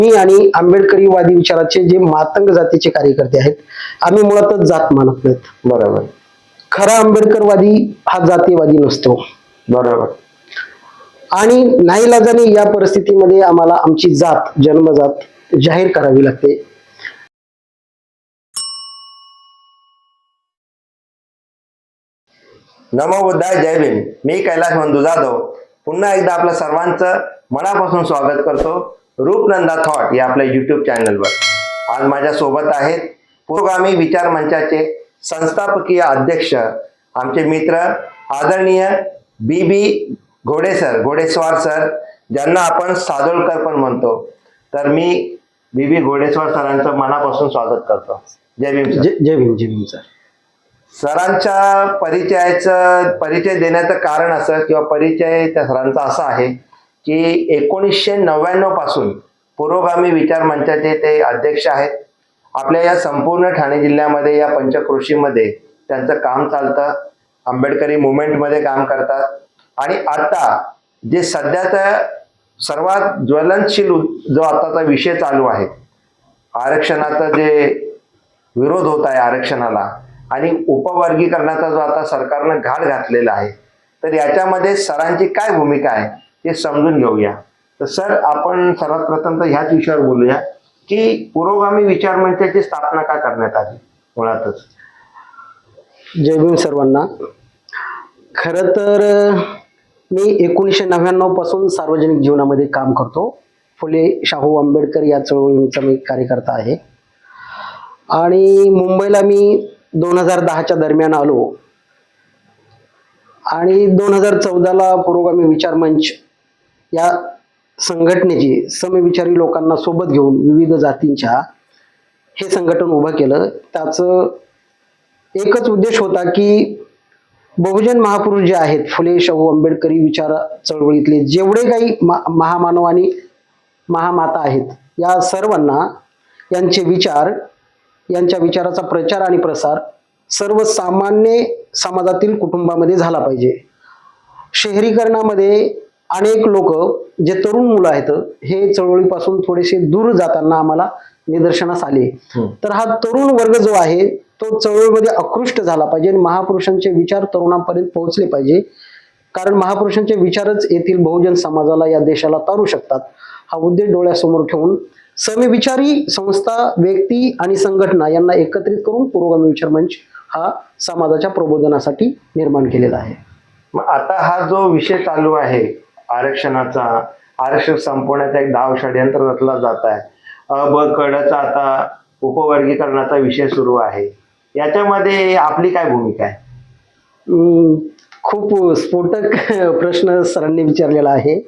मी आणि आंबेडकरीवादी विचाराचे जे मातंग जातीचे कार्यकर्ते आहेत, आम्ही मुळातच जात मानत नाहीत. बरोबर. खरा आंबेडकरवादी हा जातीवादी नसतो. बरोबर. आणि नाईलाजाने या परिस्थितीमध्ये आम्हाला आमची जात, जन्मजात जाहीर करावी लागते. नमो बुद्धाय, जय भीम. मी कैलाश बंधू जाधव पुन्हा एकदा आपलं सर्वांचं मनापासून स्वागत करतो रूपनंदा थॉट या आपल्या युट्यूब चॅनलवर. आज माझ्या सोबत आहेत पुरोगामी विचार मंचाचे संस्थापकीय अध्यक्ष, आमचे मित्र आदरणीय बी घोडेस्वार सर, ज्यांना आपण सादोळकर पण म्हणतो. तर मी बी घोडेस्वार सरांचं मनापासून स्वागत करतो. जय भीम सर. जय भीम. जय भीम सर. सरांच्या परिचय देण्याचं कारण असं, किंवा परिचय त्या सरांचा असा आहे की 1999 पासून पुरोगामी विचार मंचाचे ते अध्यक्ष आहेत. आपल्या या संपूर्ण ठाणे जिल्ह्यामध्ये या पंचक्रोशीमध्ये त्यांचं काम चालतं. आंबेडकरी मुवमेंटमध्ये काम करतात. आणि आता जे सध्याचा सर्वात ज्वलनशील जो आताचा विषय चालू आहे, आरक्षणाचा जे विरोध होत आहे आरक्षणाला आणि उपवर्गीकरणाचा जो आता सरकारनं घाट घातलेला आहे, तर याच्यामध्ये सरांची काय भूमिका आहे ते समजून घेऊया. तर सर, आपण सर्वात प्रथम तर ह्याच विषयावर बोलूया की पुरोगामी विचार मंचाची स्थापना का करण्यात आली मुळातच. जय भीम सर्वांना. खरं तर मी 1999 पासून सार्वजनिक जीवनामध्ये काम करतो. फुले शाहू आंबेडकर या चळवळीचा मी कार्यकर्ता आहे. आणि मुंबईला मी 2010च्या दरम्यान आलो आणि 2014ला पुरोगामी विचार मंच या संघटनेची समविचारी लोकांना सोबत घेऊन विविध जातींच्या हे संघटन उभं केलं. त्याचं एकच उद्देश होता की बहुजन महापुरुष जे आहेत, फुले शाहू आंबेडकरी विचार चळवळीतले जेवढे काही महामानव आणि महामाता आहेत, या सर्वांना यांचे विचार, यांच्या विचाराचा प्रचार आणि प्रसार सर्वसामान्य समाजातील कुटुंबामध्ये झाला पाहिजे. शहरीकरणामध्ये अनेक लोक, जे तरुण मुलं आहेत, हे चळवळीपासून थोडेसे दूर जाताना आम्हाला निदर्शनास आले. तर हा तरुण वर्ग जो आहे तो चळवळीमध्ये आकृष्ट झाला पाहिजे आणि महापुरुषांचे विचार तरुणांपर्यंत पोहोचले पाहिजे. कारण महापुरुषांचे विचारच येथील बहुजन समाजाला, या देशाला तारू शकतात. हा उद्देश डोळ्यासमोर ठेवून समविचारी संस्था, व्यक्ती आणि संघटना यांना एकत्रित करून पुरोगामी विचार मंच हा समाजाच्या प्रबोधनासाठी निर्माण केलेला आहे. मग आता हा जो विषय चालू आहे आरक्षणाचा, आरक्षण संपवण्याचा एक डाव षडयंत्र रचला जात आहे. ब कडचा आता उपवर्गीकरणाचा विषय सुरू आहे. याच्यामध्ये आपली काय भूमिका आहे? खूप स्फोटक प्रश्न सरांनी विचारलेला आहे.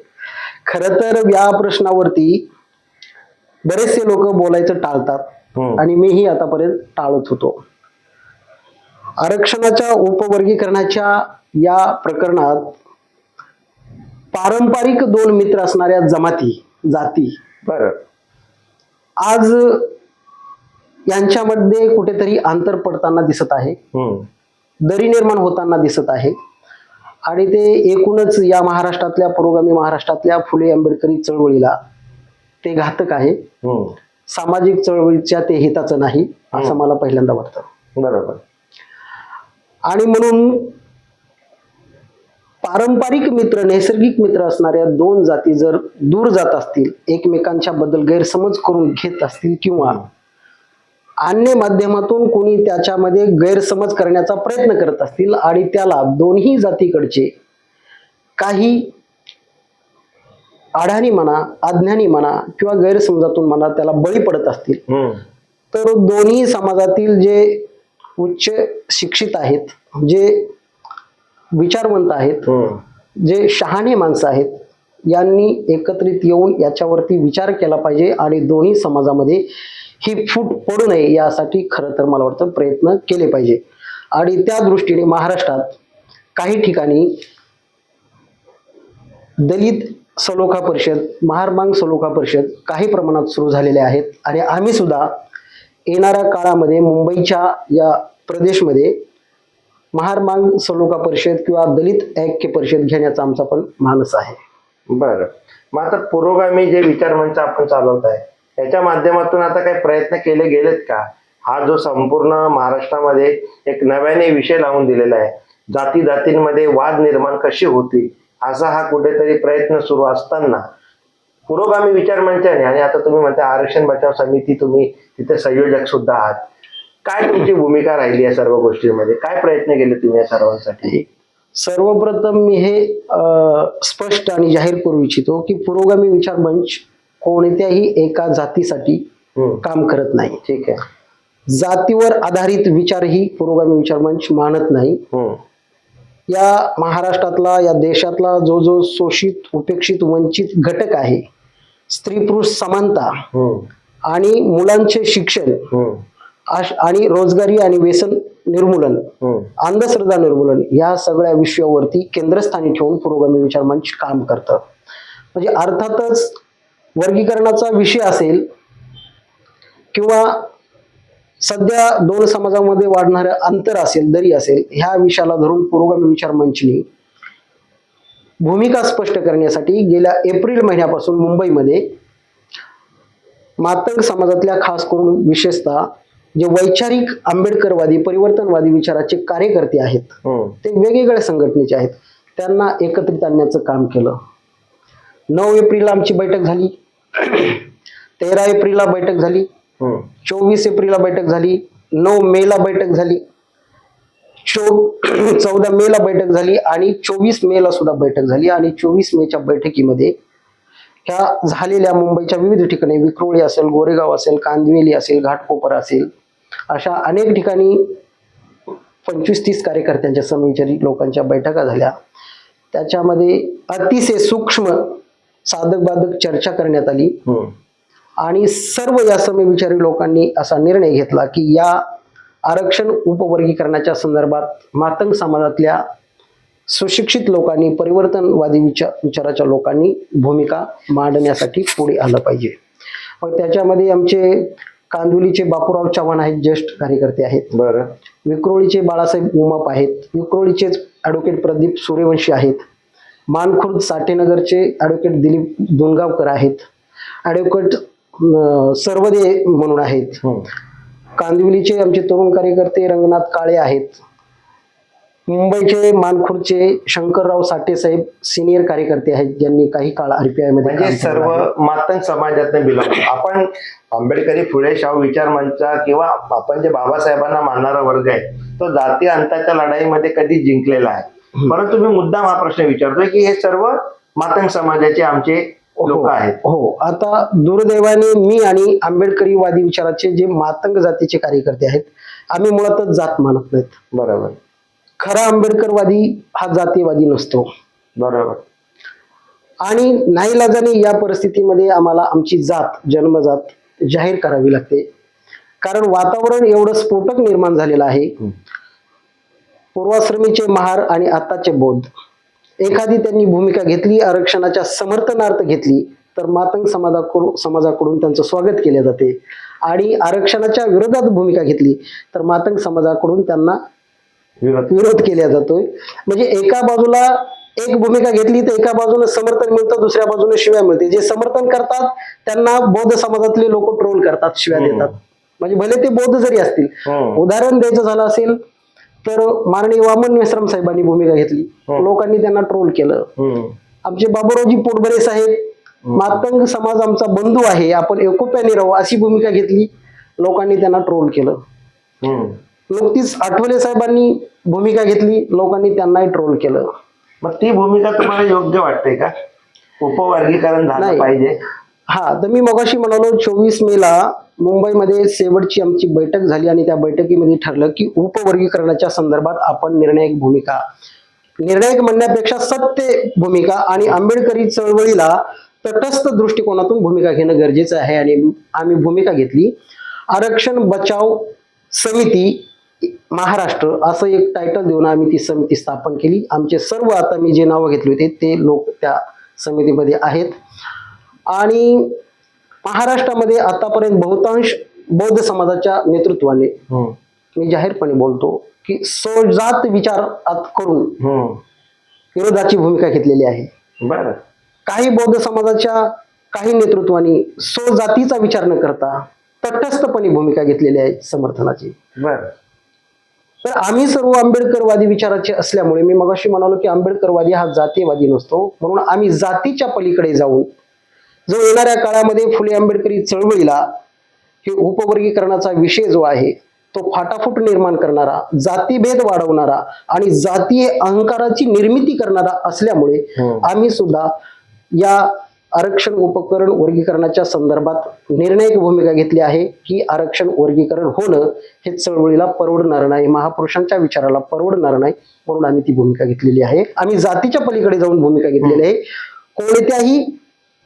खरं तर या प्रश्नावरती बरेचसे लोक बोलायचं टाळतात आणि मीही आतापर्यंत टाळत होतो. आरक्षणाच्या उपवर्गीकरणाच्या या प्रकरणात पारंपरिक दोन मित्र असणाऱ्या जाती आज यांच्यामध्ये कुठेतरी अंतर पडताना दिसत आहे, दरी निर्माण होताना दिसत आहे. आणि ते एकूणच या महाराष्ट्रातल्या, पुरोगामी महाराष्ट्रातल्या फुले आंबेडकरी चळवळीला ते घातक आहे. सामाजिक चळवळीच्या ते हिताचं नाही असं मला पहिल्यांदा वाटतं. बरोबर. आणि म्हणून पारंपरिक मित्र, नैसर्गिक मित्र असणाऱ्या दोन जाती जर दूर जात असतील, एकमेकांच्या बद्दल गैरसमज करून घेत असतील, किंवा अन्य माध्यमातून कोणी त्याच्यामध्ये गैरसमज करण्याचा प्रयत्न करत असतील आणि त्याला दोन्ही जातीकडचे काही अडाणी म्हणा, अज्ञानी म्हणा किंवा गैरसमजातून म्हणा त्याला बळी पडत असतील, तर दोन्ही समाजातील जे उच्च शिक्षित आहेत, जे विचारवंत आहेत, जे शहाणे माणसं आहेत, यांनी एकत्रित येऊन याच्यावरती विचार केला पाहिजे आणि दोन्ही समाजामध्ये ही फूट पडू नये यासाठी खरं तर मला वाटतं प्रयत्न केले पाहिजे. आणि त्या दृष्टीने महाराष्ट्रात काही ठिकाणी दलित सलोखा परिषद, महारमांग सलोखा परिषद काही प्रमाणात सुरू झालेले आहेत. आणि आम्ही सुद्धा येणाऱ्या काळामध्ये मुंबईच्या या प्रदेशमध्ये महारमांग सलोखा परिषद किंवा दलित ऐक्य परिषद घेण्याचा आमचा पण मानस आहे. बरं. मग आता पुरोगामी जे विचार मंच आपण चालवत आहे, याच्या माध्यमातून आता काही प्रयत्न केले गेलेत का? हा जो संपूर्ण महाराष्ट्रामध्ये एक नव्याने विषय लावून दिलेला आहे, जाती जातींमध्ये वाद निर्माण कशी होती, असा हा कुठेतरी प्रयत्न सुरू असताना पुरोगामी विचार मंचाने, आणि आता तुम्ही म्हणता आरक्षण बचाव समिती, तुम्ही तिथे संयोजक सुद्धा आहात, काय तुमची भूमिका राहिली या सर्व गोष्टींमध्ये? काय प्रयत्न केले तुम्ही या सर्वांसाठी? सर्वप्रथम मी हे स्पष्ट आणि जाहीर करू इच्छितो की पुरोगामी विचार मंच कोणत्याही एका जातीसाठी काम करत नाही. ठीक आहे. जातीवर आधारित विचार ही पुरोगामी विचार मंच मानत नाही. या महाराष्ट्रातला, या देशातला जो जो शोषित, उपेक्षित, वंचित घटक आहे, स्त्री पुरुष समानता आणि मुलांचे शिक्षण आणि रोजगारी आणि व्यसन निर्मूलन, अंधश्रद्धा निर्मूलन, या सगळ्या विषयावरती केंद्रस्थानी ठेवून पुरोगामी विचार मंच काम करतं. म्हणजे अर्थातच वर्गीकरणाचा विषय असेल किंवा सध्या दोन समाजामध्ये वाढणारं अंतर असेल, दरी असेल, ह्या विषयाला धरून पुरोगामी विचार मंचनी भूमिका स्पष्ट करण्यासाठी गेल्या एप्रिल महिन्यापासून मुंबईमध्ये मातंग समाजातल्या, खास करून विशेषतः जे वैचारिक आंबेडकरवादी, परिवर्तनवादी विचाराचे कार्यकर्ते आहेत, ते वेगवेगळ्या संघटनेचे आहेत, त्यांना एकत्रित आणण्याचं काम केलं. 9 एप्रिलला आमची बैठक झाली, 13 एप्रिलला बैठक झाली, 24 एप्रिलला बैठक झाली, 9 मेला बैठक झाली, 14 मेला बैठक झाली आणि 24 मेला सुद्धा बैठक झाली. आणि 24 मेच्या बैठकीमध्ये ह्या झालेल्या मुंबईच्या विविध ठिकाणी, विक्रोळी असेल, गोरेगाव असेल, कांदिवली असेल, घाटकोपर असेल, अशा अनेक ठिकाणी 25-30 कार्यकर्त्यांच्या, समविचारी लोकांच्या बैठका झाल्या. त्याच्यामध्ये अतिशय सूक्ष्म साधक बाधक चर्चा करण्यात आली आणि सर्व या समविचारी लोकांनी असा निर्णय घेतला की या आरक्षण उपवर्गीकरणाच्या संदर्भात मातंग समाजातल्या सुशिक्षित लोकांनी, परिवर्तनवादी विचाराच्या लोकांनी भूमिका मांडण्यासाठी पुढे आलं पाहिजे. मग त्याच्यामध्ये आमचे कांदिवलीचे बापूराव चव्हाण आहेत, ज्येष्ठ कार्यकर्ते आहेत. बरं. विक्रोळीचे बाळासाहेब उमाप आहेत, विक्रोळीचेच ॲडव्होकेट प्रदीप सूर्यवंशी आहेत, मानखुर्द साठेनगरचे ॲडव्होकेट दिलीप दुनगावकर आहेत, ॲडव्होकेट सर्वदे म्हणून आहेत, कांदिवलीचे आमचे तरुण कार्यकर्ते रंगनाथ काळे आहेत, मुंबईचे मानखुर्दचे शंकरराव साठे साहेब सिनियर कार्यकर्ते आहेत, ज्यांनी काही काळ RPI मध्ये, म्हणजे सर्व मातंग समाजातून बिलॉंग. आपण आंबेडकरी फुले शाहू विचार मंचा किंवा आपण जे बाबासाहेबांना मानणारा वर्ग आहे, तो जाती अंताच्या लढाईमध्ये कधी जिंकलेला आहे. परंतु मी मुद्दाम हा प्रश्न विचारतोय की हे सर्व मातंग समाजाचे आमचे लोक आहेत. हो. आता दुर्दैवाने मी आणि आंबेडकरीवादी विचाराचे जे मातंग जातीचे कार्यकर्ते आहेत, आम्ही मुळातच जात मानत नाहीत. बरोबर. खरा आंबेडकरवादी हा जातीवादी नसतो. बरोबर. आणि नाईलाजाने या परिस्थितीमध्ये आम्हाला आमची जात, जन्मजात जाहीर करावी लागते. कारण वातावरण एवढं स्फोटक निर्माण झालेलं आहे. पूर्वाश्रमीचे महार आणि आताचे बौद्ध, एखादी त्यांनी भूमिका घेतली, आरक्षणाच्या समर्थनार्थ घेतली, तर मातंग समाजाकडून त्यांचं स्वागत केले जाते. आणि आरक्षणाच्या विरोधात भूमिका घेतली तर मातंग समाजाकडून त्यांना विरोध केला जातोय. म्हणजे एका बाजूला एक भूमिका घेतली तर एका बाजूने समर्थन मिळतं, दुसऱ्या बाजूने शिव्या मिळते. जे समर्थन करतात त्यांना बौद्ध समाजातले लोक ट्रोल करतात, शिव्या देतात. म्हणजे भले ते बौद्ध जरी असतील. उदाहरण द्यायचं झालं असेल तर माननीय वामन मेश्राम साहेबांनी भूमिका घेतली, लोकांनी त्यांना ट्रोल केलं. आमचे बाबूरावजी पोटबरे साहेब, मातंग समाज आमचा बंधू आहे, आपण एकोप्याने राहू, अशी भूमिका घेतली, लोकांनी त्यांना ट्रोल केलं. नुकतीच आठवले साहेबांनी भूमिका घेतली, लोकांनी त्यांनाही ट्रोल केलं. मग ती भूमिका तुम्हाला योग्य वाटते का? उपवर्गीकरण झालं पाहिजे? हा, तर मी मगाशी म्हणालो 24 मेला मुंबईमध्ये शेवटची आमची बैठक झाली आणि त्या बैठकीमध्ये ठरलं की उपवर्गीकरणाच्या संदर्भात आपण निर्णायक म्हणण्यापेक्षा सत्य भूमिका आणि आंबेडकरी चळवळीला तटस्थ दृष्टिकोनातून भूमिका घेणं गरजेचं आहे. आणि आम्ही भूमिका घेतली. आरक्षण बचाव समिती महाराष्ट्र असं एक टायटल देऊन आम्ही ती समिती स्थापन केली. आमचे सर्व, आता मी जे नावं घेतली होती ते लोक त्या समितीमध्ये आहेत. आणि महाराष्ट्रामध्ये आतापर्यंत बहुतांश बौद्ध समाजाच्या नेतृत्वाने मी जाहीरपणे बोलतो की स्वजात विचार करून विरोधाची भूमिका घेतलेली आहे. बरं. काही बौद्ध समाजाच्या काही नेतृत्वानी स्वजातीचा विचार न करता तटस्थपणे भूमिका घेतलेली आहे समर्थनाची. बर. तर आम्ही सर्व आंबेडकरवादी विचाराचे असल्यामुळे मी मगाशी म्हणालो की आंबेडकरवादी हा जातीयवादी नसतो, म्हणून आम्ही जातीच्या पलीकडे जाऊन जो येणाऱ्या काळामध्ये फुले आंबेडकरी चळवळीला हे उपवर्गीकरणाचा विषय जो आहे तो फाटाफूट निर्माण करणारा, जातीभेद वाढवणारा आणि जातीय अहंकाराची निर्मिती करणारा असल्यामुळे आम्ही सुद्धा या आरक्षण उपकरण वर्गीकरणाच्या संदर्भात निर्णायक भूमिका घेतली आहे की आरक्षण वर्गीकरण होणं हे चळवळीला परवडणार नाही, महापुरुषांच्या विचाराला परवडणार नाही, म्हणून आम्ही ती भूमिका घेतलेली आहे. आम्ही जातीच्या पलीकडे जाऊन भूमिका घेतलेली आहे. कोणत्याही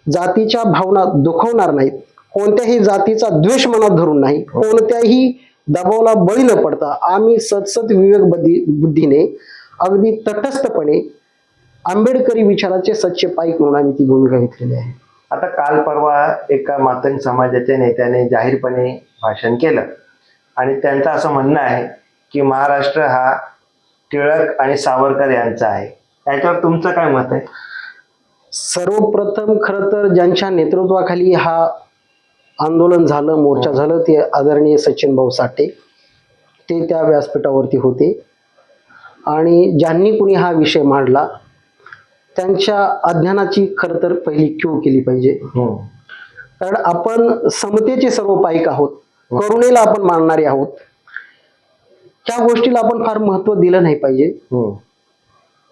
जातीच्या भावना दुखवणार नाहीत, कोणत्याही जातीचा द्वेष मनात धरून नाही, कोणत्याही दबावाला बळी न पडता आम्ही सतसत विवेक बुद्धीने अगदी तटस्थपणे आंबेडकरी विचाराचे सच्चे पाईक म्हणून आम्ही ती भूमिका घेतलेली आहे. आता काल परवा एका मातंग समाजाच्या नेत्याने जाहीरपणे भाषण केलं आणि त्यांचं असं म्हणणं आहे की महाराष्ट्र हा टिळक आणि सावरकर यांचा आहे. त्याच्यावर तुमचं काय मत आहे? सर्वप्रथम खरं तर ज्यांच्या नेतृत्वाखाली हा आंदोलन झालं, मोर्चा झालं, ते आदरणीय सचिन भाऊ साठे, ते त्या व्यासपीठावरती होते आणि ज्यांनी कुणी हा विषय मांडला त्यांच्या अज्ञानाची खरं तर पहिली क्यू केली पाहिजे. कारण आपण समतेचे सर्व पाईक आहोत, करुणेला आपण मानणारे आहोत, त्या गोष्टीला आपण फार महत्व दिलं नाही पाहिजे.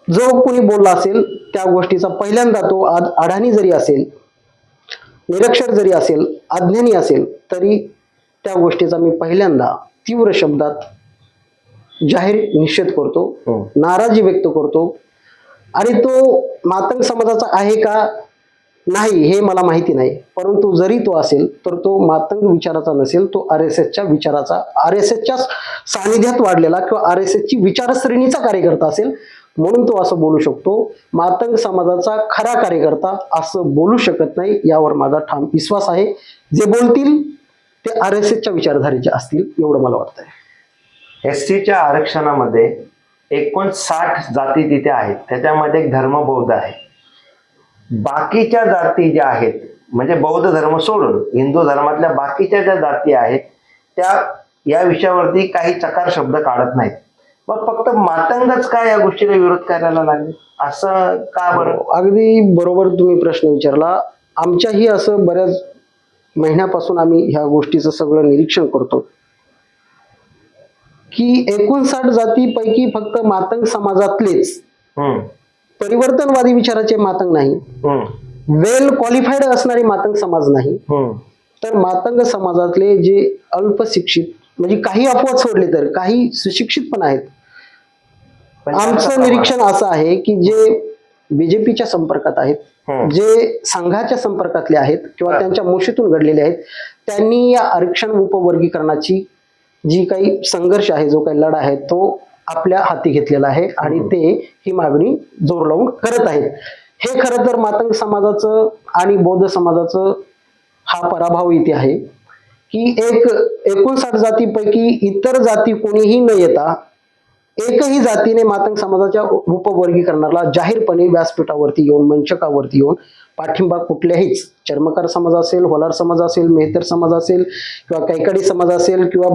जो कोणी बोलला असेल त्या गोष्टीचा पहिल्यांदा तो अडाणी जरी असेल, निरक्षर जरी असेल, अज्ञानी असेल, तरी त्या गोष्टीचा मी पहिल्यांदा तीव्र शब्दात जाहीर निषेध करतो, नाराजी व्यक्त करतो. आणि तो मातंग समाजाचा आहे का नाही हे मला माहिती नाही, परंतु जरी तो असेल तर तो मातंग विचाराचा नसेल, तो RSSच्या विचाराचा, RSSच्या सानिध्यात वाढलेला किंवा RSSची विचारश्रेणीचा कार्यकर्ता असेल, म्हणून तो असं बोलू शकतो. मातंग समाजाचा खरा कार्यकर्ता असं बोलू शकत नाही, यावर माझा ठाम विश्वास आहे. जे बोलतील ते RSSच्या विचारधारेचे असतील एवढं मला वाटतंय. STच्या आरक्षणामध्ये 59 जाती तिथे आहेत, त्याच्यामध्ये एक धर्म बौद्ध आहे. बाकीच्या जाती ज्या आहेत म्हणजे बौद्ध धर्म सोडून हिंदू धर्मातल्या बाकीच्या ज्या जाती आहेत त्या या विषयावरती काही चकार शब्द काढत नाहीत. मग फक्त मातंगच का या गोष्टीला विरोध करायला लागले असं का बरं? अगदी बरोबर तुम्ही प्रश्न विचारला. आमच्याही असं बऱ्याच महिन्यापासून आम्ही ह्या गोष्टीचं सगळं निरीक्षण करतो की 59 जातीपैकी फक्त मातंग समाजातलेच परिवर्तनवादी विचाराचे मातंग नाही, वेल क्वालिफाईड असणारे मातंग समाज नाही, तर मातंग समाजातले जे अल्पशिक्षित म्हणजे काही अपवाद सोडले तर काही सुशिक्षित पण आहेत. आमचं निरीक्षण असं आहे की जे बीजेपीच्या संपर्कात आहेत, जे संघाच्या संपर्कातले आहेत किंवा त्यांच्या मुशीतून घडलेले आहेत, त्यांनी या आरक्षण उपवर्गीकरणाची जी काही संघर्ष आहे, जो काही लढा आहे, तो आपल्या हाती घेतलेला आहे आणि ते ही मागणी जोर लावून करत आहेत. हे खरं तर मातंग समाजाचं आणि बौद्ध समाजाचं हा पराभव इथे आहे की 59 जातीपैकी इतर जाती कोणीही न येता एकही जातीने मातंग समाजाच्या उपवर्गीकरणाला जाहीरपणे व्यासपीठावरती येऊन, मंचकावरती येऊन पाठिंबा कुठल्याहीच चर्मकार समाज असेल, होलार समाज असेल, मेहतर समाज असेल किंवा कैकाडी समाज असेल किंवा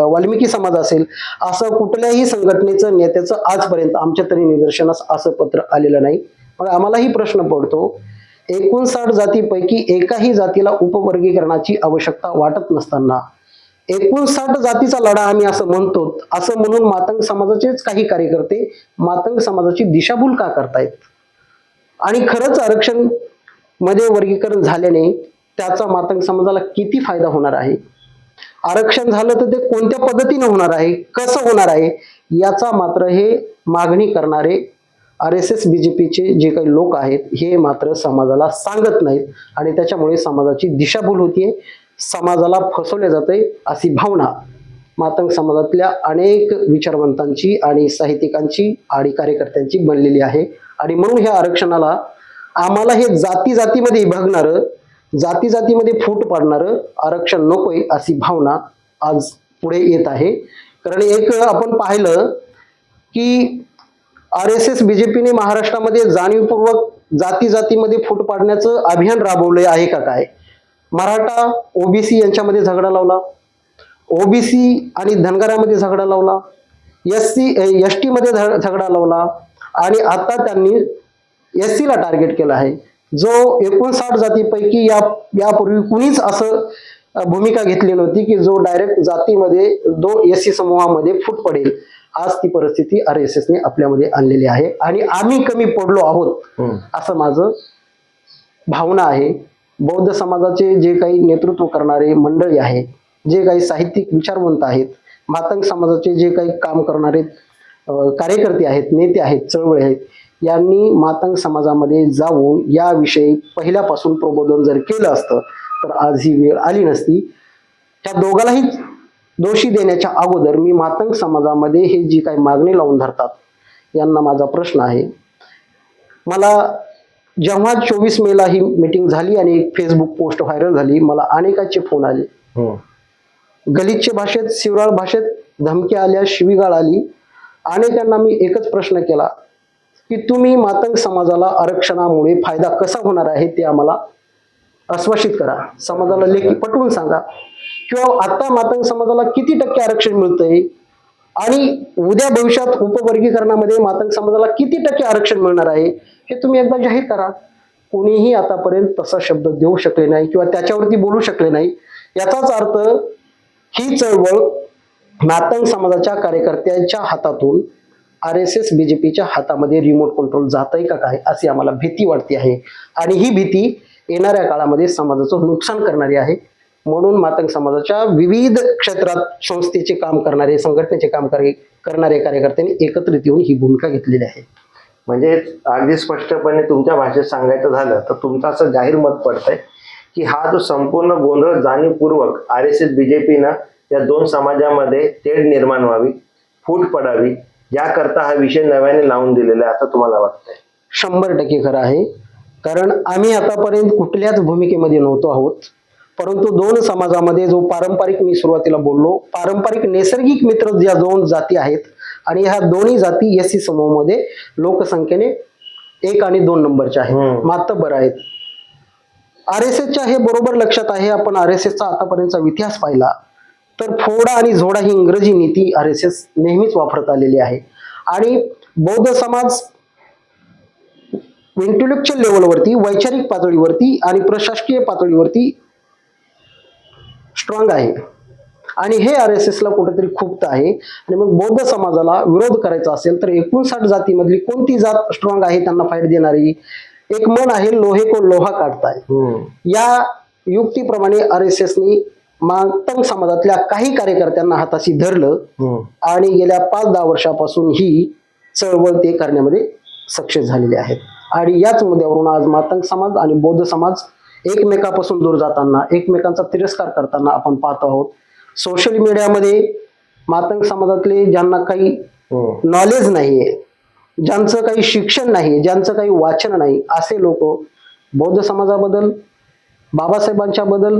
वाल्मिकी समाज असेल, असं कुठल्याही संघटनेचं नेत्याचं आजपर्यंत आमच्या तरी निदर्शनास असं पत्र आलेलं नाही. मग आम्हालाही प्रश्न पडतो, 59 जातीपैकी एकाही जातीला उपवर्गीकरणाची आवश्यकता वाटत नसताना 59 जातीचा लढा आम्ही असं म्हणतो, असं म्हणून मातंग समाजाचेच काही कार्यकर्ते मातंग समाजाची दिशाभूल का करतायत? आणि खरंच आरक्षण मध्ये वर्गीकरण झाल्याने त्याचा मातंग समाजाला किती फायदा होणार आहे, आरक्षण झालं तर ते कोणत्या पद्धतीने होणार आहे, कसं होणार आहे, याचा मात्र हे मागणी करणारे RSS BJPचे जे काही लोक आहेत हे मात्र समाजाला सांगत नाहीत आणि त्याच्यामुळे समाजाची दिशाभूल होतीये, समाजाला फसवले जाते अशी भावना मातंग समाजातल्या अनेक विचारवंतांची आणि साहित्यिकांची आणि कार्यकर्त्यांची बनलेली आहे. आणि म्हणून ह्या आरक्षणाला आम्हाला हे जाती जातीमध्ये विभागणारं, जाती जातीमध्ये फूट पाडणारं आरक्षण नकोय अशी भावना आज पुढे येत आहे. कारण एक आपण पाहिलं की RSS बीजेपीने महाराष्ट्रामध्ये जाणीवपूर्वक जाती जातीमध्ये फूट पाडण्याचं अभियान राबवले आहे का काय? मराठा ओबीसी यांच्यामध्ये झगडा लावला, ओबीसी आणि धनगरामध्ये झगडा लावला, एसटी मध्ये झगडा लावला आणि आता त्यांनी SC ला टार्गेट केलं आहे. जो 59 जातीपैकी यापूर्वी कुणीच असं भूमिका घेतली नव्हती की जो डायरेक्ट जातीमध्ये SC समूहामध्ये फूट पडेल. आज ती परिस्थिती RSS ने आपल्यामध्ये आणलेली आहे आणि आम्ही कमी पडलो आहोत असं माझं भावना आहे. बौद्ध समाजाचे जे काही नेतृत्व करणारे मंडळी आहेत, जे काही साहित्यिक विचारवंत आहेत, मातंग समाजाचे जे काही काम करणारे कार्यकर्ते आहेत, नेते आहेत, चळवळी आहेत, यांनी मातंग समाजामध्ये जाऊन याविषयी पहिल्यापासून प्रबोधन जर केलं असतं तर आज ही वेळ आली नसती. त्या दोघांनाही दोषी देण्याच्या अगोदर मी मातंग समाजामध्ये हे जी काही मागणी लावून धरतात यांना माझा प्रश्न आहे. मला जेव्हा 24 मेला ही मीटिंग झाली आणि एक फेसबुक पोस्ट व्हायरल झाली, मला अनेकांचे फोन आले. गलिच्छ भाषेत, शिवराळ भाषेत धमक्या आल्या, शिवीगाळ आली. अनेकांना मी एकच प्रश्न केला की तुम्ही मातंग समाजाला आरक्षणामुळे फायदा कसा होणार आहे ते आम्हाला आश्वासित करा, समाजाला लेखी पटवून सांगा. किंवा आता मातंग समाजाला किती टक्के आरक्षण मिळतंय आणि उद्या भविष्यात उपवर्गीकरणामध्ये मातंग समाजाला किती टक्के आरक्षण मिळणार आहे हे तुम्ही एकदा जाहीर करा. कोणीही आतापर्यंत तसा शब्द देऊ शकले नाही किंवा त्याच्यावरती बोलू शकले नाही. याचाच अर्थ ही चळवळ मातंग समाजाच्या कार्यकर्त्यांच्या हातातून RSS बीजेपीच्या हातामध्ये रिमोट कंट्रोल जात आहे का काय अशी आम्हाला भीती वाटते आहे आणि ही भीती येणाऱ्या काळामध्ये समाजाचं नुकसान करणारी आहे. म्हणून मातंग समाजाच्या विविध क्षेत्रात संस्थेचे काम करणारे, संघटनेचे काम करणारे कार्यकर्त्यांनी एकत्रित येऊन ही भूमिका घेतलेली आहे. म्हणजे अगदी स्पष्टपणे तुमच्या भाषेत सांगायचं झालं तर तुमचं असं जाहीर मत पडतंय की हा जो संपूर्ण गोंधळ जाणीवपूर्वक RSS बीजेपीनं या दोन समाजामध्ये तेढ निर्माण व्हावी, फूट पडावी याकरता हा विषय नव्याने लावून दिलेला आहे असं तुम्हाला वाटतंय? 100% खरं आहे. कारण आम्ही आतापर्यंत कुठल्याच भूमिकेमध्ये नव्हतो आहोत, परंतु दोन समाजामध्ये जो पारंपरिक, मी सुरुवातीला बोललो, पारंपरिक नैसर्गिक मित्र ज्या दोन जाती आहेत आणि ह्या दोन्ही जाती SC समूहामध्ये लोकसंख्येने 1 आणि 2 नंबरच्या आहेत, मातब्बर आहेत. RSSच्या हे बरोबर लक्षात आहे. आपण RSSचा आतापर्यंतचा इतिहास पाहिला तर फोडा आणि झोडा ही इंग्रजी नीती RSS नेहमीच वापरत आलेली आहे आणि बौद्ध समाज इंटेलेक्च्युअल लेवलवरती, वैचारिक पातळीवरती आणि प्रशासकीय पातळीवरती स्ट्रॉंग आहे आणि हे RSS ला कुठेतरी खुपत आहे. आणि मग बौद्ध समाजाला विरोध करायचा असेल तर 59 जातीमधली कोणती जात स्ट्रॉंग आहे त्यांना फाईट देणारी? एक म्हण आहे, लोहे को लोहा काटताय. या युक्तीप्रमाणे RSSनी मातंग समाजातल्या काही कार्यकर्त्यांना हाताशी धरलं आणि गेल्या 5-10 वर्षापासून ही चळवळ ते करण्यामध्ये सक्सेस झालेले आहेत. आणि याच मुद्द्यावरून आज मातंग समाज आणि बौद्ध समाज एकमेकापासून दूर जाताना, एकमेकांचा तिरस्कार करताना आपण पाहतो आहोत. सोशल मीडियामध्ये मातंग समाजातले ज्यांना काही नॉलेज नाहीये, ज्यांचं काही शिक्षण नाही, ज्यांचं काही वाचन नाही, असे लोक बौद्ध समाजाबद्दल, बाबासाहेबांच्या बद्दल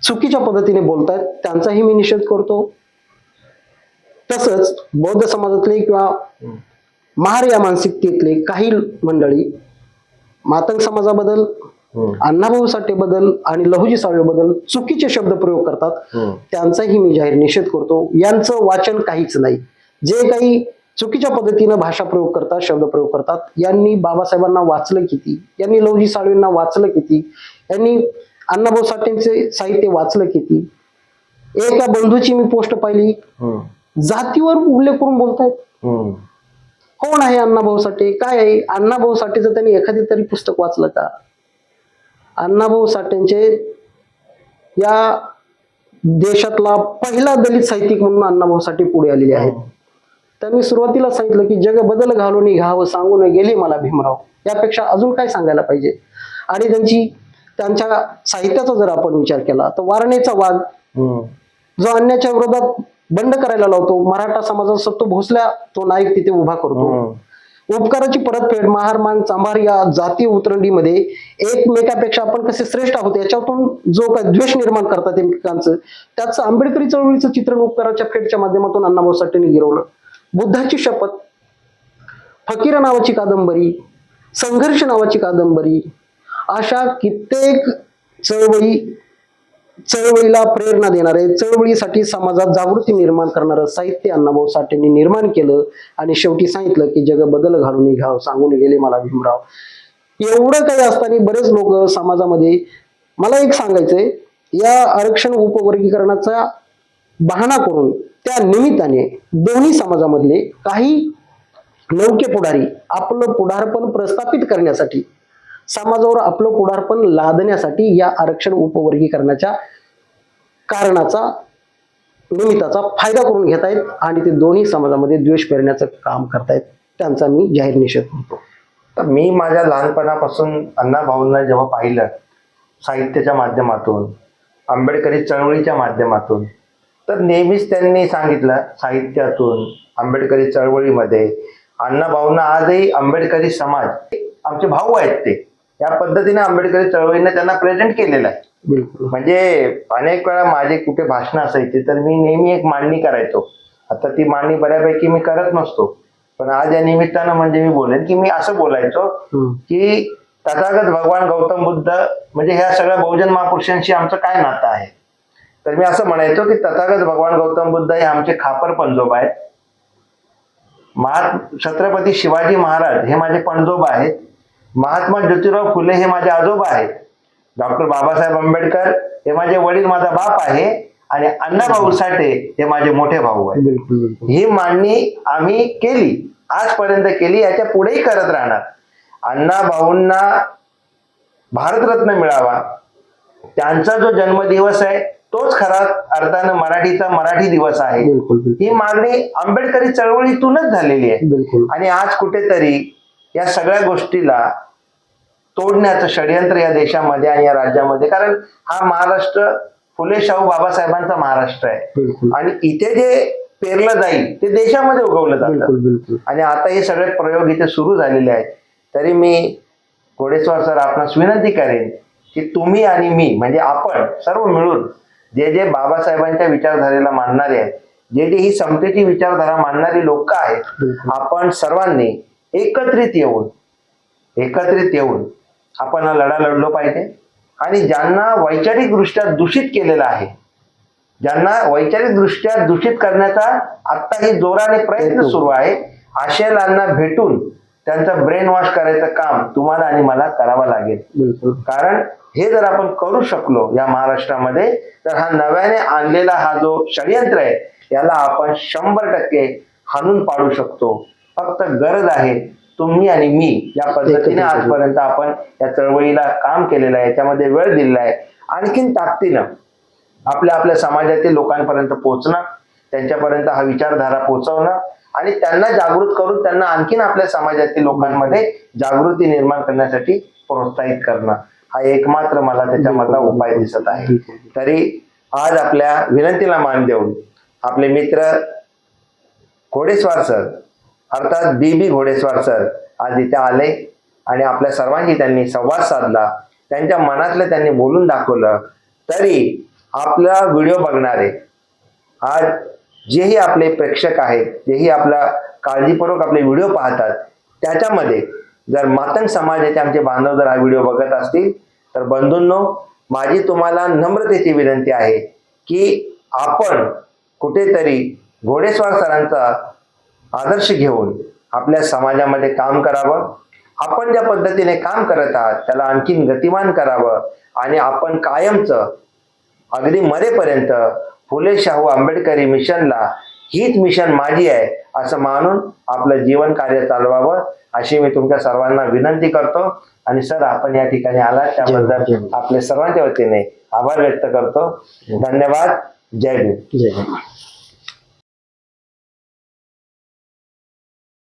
चुकीच्या पद्धतीने बोलतायत, त्यांचाही मी निषेध करतो. तसंच बौद्ध समाजातले किंवा महार या मानसिकतेतले काही मंडळी मातंग समाजाबद्दल, अण्णाभाऊ साठेबद्दल आणि लहुजी साळवेबद्दल चुकीचे शब्द प्रयोग करतात, त्यांचाही मी जाहीर निषेध करतो. यांचं वाचन काहीच नाही. जे काही चुकीच्या पद्धतीनं भाषा प्रयोग करतात, शब्द प्रयोग करतात, यांनी बाबासाहेबांना वाचलं किती, यांनी लहुजी साळवेंना वाचलं किती, यांनी अण्णाभाऊ साठेंचे साहित्य वाचलं किती? एका बंधूची मी पोस्ट पाहिली, जातीवर उल्लेख करून बोलतायत. कोण आहे अण्णाभाऊ साठे? काय आहे अण्णाभाऊ साठेचं? त्यांनी एखादी तरी पुस्तक वाचलं का? अण्णाभाऊ साठेंचे या देशातला पहिला दलित साहित्यिक म्हणून अण्णाभाऊ साठे पुढे आलेले आहेत. त्यांनी सुरुवातीला सांगितलं की जग बदल घालून घ्यावं सांगून गेले मला भीमराव. यापेक्षा अजून काय सांगायला पाहिजे? आणि त्यांच्या साहित्याचा जर आपण विचार केला तर वारणेचा वाघ जो अन्याच्या विरोधात बंड करायला लावतो, मराठा समाजाचा सत्तो भोसल्या तो नायक तिथे उभा करतो. उपकाराची परतफेड, महार, मांग, चांभार या जाती उतरंडीमध्ये एकमेकापेक्षा आपण कसे श्रेष्ठ आहोत याच्यातून जो काही द्वेष निर्माण करतात एकमेकांचं, त्याचं आंबेडकरी चळवळीचं चित्रण उपकाराच्या फेडच्या माध्यमातून अण्णाभाऊ साठेंनी गिरवलं. बुद्धाची शपथ, फकीर नावाची कादंबरी, संघर्ष नावाची कादंबरी, अशा कित्येक चळवळीला प्रेरणा देणारे, चळवळीसाठी समाजात जागृती निर्माण करणारं साहित्य अण्णाभाऊ साठेंनी निर्माण केलं. आणि शेवटी सांगितलं की जग बदल घालून घ्यावं सांगून गेले मला भीमराव. एवढं काही असताना बरेच लोक समाजामध्ये, मला एक सांगायचंय, या आरक्षण उपवर्गीकरणाचा बहाणा करून त्या निमित्ताने दोन्ही समाजामधले काही नौके पुढारी आपलं पुढारपण प्रस्थापित करण्यासाठी, समाजावर आपलं पुढारपण लादण्यासाठी या आरक्षण उपवर्गीकरणाच्या कारणाचा, निमित्ताचा फायदा करून घेत आहेत आणि ते दोन्ही समाजामध्ये द्वेष पेरण्याचं काम करतायत. त्यांचा मी जाहीर निषेध करतो. तर मी माझ्या लहानपणापासून अण्णाभाऊंना जेव्हा पाहिलं साहित्याच्या माध्यमातून, आंबेडकरी चळवळीच्या माध्यमातून, तर नेहमीच त्यांनी सांगितलं साहित्यातून, आंबेडकरी चळवळीमध्ये अण्णाभाऊंना आजही आंबेडकरी समाज आमचे भाऊ आहेत ते, या पद्धतीने आंबेडकरी चळवळीने त्यांना प्रेझेंट केलेलं आहे. बिलकुल. म्हणजे अनेक वेळा माझे कुठे भाषण असायचे तर मी नेहमी एक मांडणी करायचो. आता ती मांडणी बऱ्यापैकी मी करत नसतो, पण आज या निमित्तानं म्हणजे मी बोलेन की मी असं बोलायचो की तथागत भगवान गौतम बुद्ध म्हणजे ह्या सगळ्या बहुजन महापुरुषांशी आमचं काय नातं आहे. तर मी असं म्हणायचो की तथागत भगवान गौतम बुद्ध हे आमचे खापर पणजोबा आहेत, छत्रपती शिवाजी महाराज हे माझे पणजोबा आहेत, महात्मा ज्योतिराव फुले हे माझे आजोबा आहेत, डॉक्टर बाबासाहेब आंबेडकर हे माझे वडील, माझा बाप आहे, आणि अण्णाभाऊ साठे हे माझे मोठे भाऊ आहेत. बिलकुल बिलकुल. ही मांडणी आम्ही केली, आजपर्यंत केली, याच्या पुढेही करत राहणार. अण्णाभाऊंना भारतरत्न मिळावा, त्यांचा जो जन्मदिवस आहे तोच खरा अर्थानं मराठीचा मराठी दिवस आहे. बिलकुल बिलकुल. ही मागणी आंबेडकरी चळवळीतूनच झालेली आहे. बिलकुल. आणि आज कुठेतरी या सगळ्या गोष्टीला तोडण्याचं षडयंत्र या देशामध्ये आणि या राज्यामध्ये, कारण हा महाराष्ट्र फुले शाहू बाबासाहेबांचा महाराष्ट्र आहे. बिलकुल. आणि इथे जे पेरलं जाईल ते देशामध्ये उगवलं बिलकुल जातं. बिलकुल. आणि आता हे सगळे प्रयोग इथे सुरू झालेले आहेत. तरी मी घोडेस्वार सर आपणास विनंती करेन की तुम्ही आणि मी म्हणजे आपण सर्व मिळून जे जे बाबासाहेबांच्या विचारधारेला मानणारे आहेत, जे जे ही समतेची विचारधारा मानणारी लोक आहेत, आपण सर्वांनी एकत्रित येऊन आपण हा लढा लढलो पाहिजे. आणि ज्यांना वैचारिक दृष्ट्या दूषित केलेलं आहे, ज्यांना वैचारिक दृष्ट्या दूषित करण्याचा आत्ताही जोराने प्रयत्न सुरू आहे, अशांना भेटून त्यांचं ब्रेन वॉश करायचं काम तुम्हाला आणि मला करावं लागेल. बिलकुल. कारण हे जर आपण करू शकलो या महाराष्ट्रामध्ये, तर हा नव्याने आणलेला हा जो षडयंत्र आहे याला आपण 100% हाणून पाडू शकतो. फक्त गरज आहे तुम्ही आणि मी या पद्धतीने आजपर्यंत आपण या चळवळीला काम केलेलं आहे, याच्यामध्ये वेळ दिलेला आहे. आणखीन ताकदीनं आपल्या समाजातील लोकांपर्यंत पोहोचणं, त्यांच्यापर्यंत हा विचारधारा पोहोचवणं आणि त्यांना जागृत करून त्यांना आणखीन आपल्या समाजातील लोकांमध्ये जागृती निर्माण करण्यासाठी प्रोत्साहित करणं, हा एकमात्र मला त्याच्यामधला उपाय दिसत आहे. तरी आज आपल्या विनंतीला मान देऊन आपले मित्र घोडेस्वार सर अर्थात बी घोडेस्वार सर आज इथे आले आणि आपल्या सर्वांशी त्यांनी संवाद साधला, त्यांच्या मनातलं त्यांनी बोलून दाखवलं. तरी आपला व्हिडिओ बघणारे आज जेही आपले प्रेक्षक आहेत, जेही आपला काळजीपूर्वक आपले व्हिडिओ पाहतात, त्याच्यामध्ये जर मातंग समाजाचे आमचे बांधव जर हा व्हिडिओ बघत असतील तर बंधूंनो, माझी तुम्हाला नम्रतेची विनंती आहे की आपण कुठेतरी घोडेस्वार सरांचा आदर्श घेऊन आपल्या समाजामध्ये काम करावं. आपण ज्या पद्धतीने काम करत आहात त्याला आणखीन गतिमान करावं आणि आपण कायमचं अगदी मरेपर्यंत फुले शाहू आंबेडकरी मिशनला हीच मिशन माझी आहे असं मानून आपलं जीवन कार्य चालवावं अशी मी तुमच्या सर्वांना विनंती करतो. आणि सर, आपण या ठिकाणी आलात त्याबद्दल आपल्या सर्वांच्या वतीने आभार व्यक्त करतो. धन्यवाद. जय भीम. जय भीम.